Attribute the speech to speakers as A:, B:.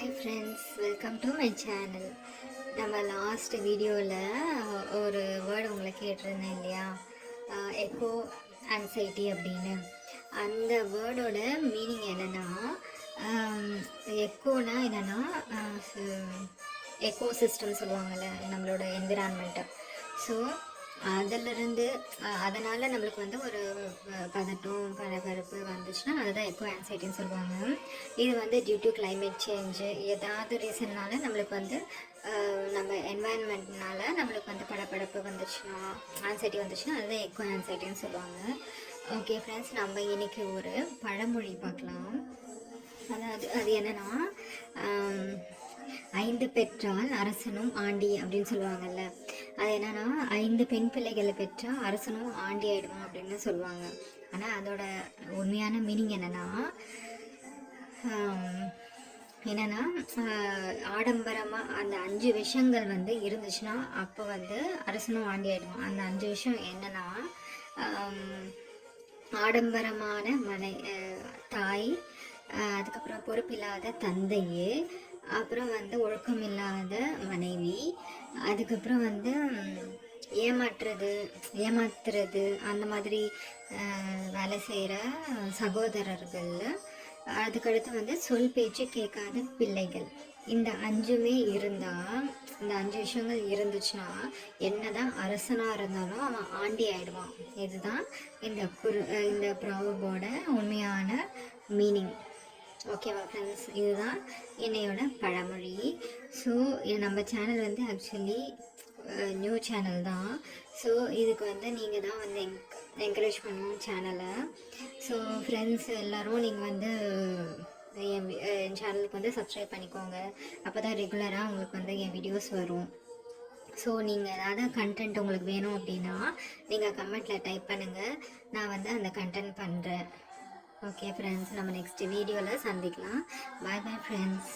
A: Hi friends, welcome to my channel. நம்ம last வீடியோவில் ஒரு வேர்டு உங்களை கேட்டிருந்தேன் இல்லையா, எக்கோ ஆன்சைட்டி அப்படின்னு. அந்த வேர்டோட மீனிங் என்னென்னா, எக்கோனா என்னென்னா எக்கோ சிஸ்டம் சொல்லுவாங்கள்ல, நம்மளோட என்விரான்மெண்ட்டை. ஸோ அதிலிருந்து அதனால் நம்மளுக்கு வந்து ஒரு பதட்டம் பரபரப்பு வந்துச்சுன்னா அதுதான் எக்கோ ஆன்சைட்டின்னு சொல்லுவாங்க. இது வந்து டியூ டு கிளைமேட் சேஞ்சு ஏதாவது ரீசன்னால நம்மளுக்கு வந்து நம்ம என்வாயன்மெண்ட்னால நம்மளுக்கு வந்து படப்படப்பு வந்துச்சுன்னா ஆன்சைட்டி வந்துச்சுன்னா அதுதான் எக்கோ ஆன்சைட்டின்னு சொல்லுவாங்க. ஓகே ஃப்ரெண்ட்ஸ், நம்ம இன்றைக்கி ஒரு பழமொழி பார்க்கலாம். அதாவது அது என்னென்னா, 5 பெற்றால் அரசனும் ஆண்டி அப்படின்னு சொல்லுவாங்கல்ல. அது என்னன்னா, 5 பெண் பிள்ளைகளை பெற்றால் அரசனும் ஆண்டி ஆகிடுவோம் அப்படின்னு சொல்லுவாங்க. ஆனால் அதோட உண்மையான மீனிங் என்னென்னா, ஆடம்பரமாக அந்த 5 விஷயங்கள் வந்து இருந்துச்சுன்னா அப்போ வந்து அரசனும் ஆண்டி ஆகிடுவோம். அந்த 5 விஷயம் என்னென்னா, ஆடம்பரமான தாய், அதுக்கப்புறம் பொறுப்பில்லாத தந்தையே, அப்புறம் வந்து ஒழுக்கமில்லாத மனைவி, அதுக்கப்புறம் வந்து ஏமாத்துறது அந்த மாதிரி வேலை செய்கிற சகோதரர்கள், அதுக்கடுத்து வந்து சொல் பேச்சு கேட்காத பிள்ளைகள். இந்த 5மே இருந்தால், இந்த 5 விஷயங்கள் இருந்துச்சுன்னா என்னதான் அரசனாக இருந்தாலும் அவன் ஆண்டி ஆகிடுவான். இதுதான் இந்த ப்ராவர்போட உண்மையான மீனிங். ஓகேவா ஃப்ரெண்ட்ஸ், இதுதான் என்னையோட பழமொழி. ஸோ நம்ம சேனல் வந்து ஆக்சுவலி நியூ சேனல் தான். ஸோ இதுக்கு வந்து நீங்கள் தான் வந்து என்கரேஜ் பண்ணணும் சேனலை. ஸோ ஃப்ரெண்ட்ஸ் எல்லோரும் நீங்கள் வந்து என் சேனலுக்கு வந்து சப்ஸ்கிரைப் பண்ணிக்கோங்க. அப்போ தான் ரெகுலராக உங்களுக்கு வந்து என் வீடியோஸ் வரும். ஸோ நீங்கள் ஏதாவது கண்டென்ட் உங்களுக்கு வேணும் அப்படின்னா நீங்கள் கமெண்ட்டில் டைப் பண்ணுங்கள், நான் வந்து அந்த கண்டென்ட் பண்ணுறேன். ஓகே ஃப்ரெண்ட்ஸ், நம்ம நெக்ஸ்ட் வீடியோவில் சந்திக்கலாம். பாய் பாய் ஃப்ரெண்ட்ஸ்.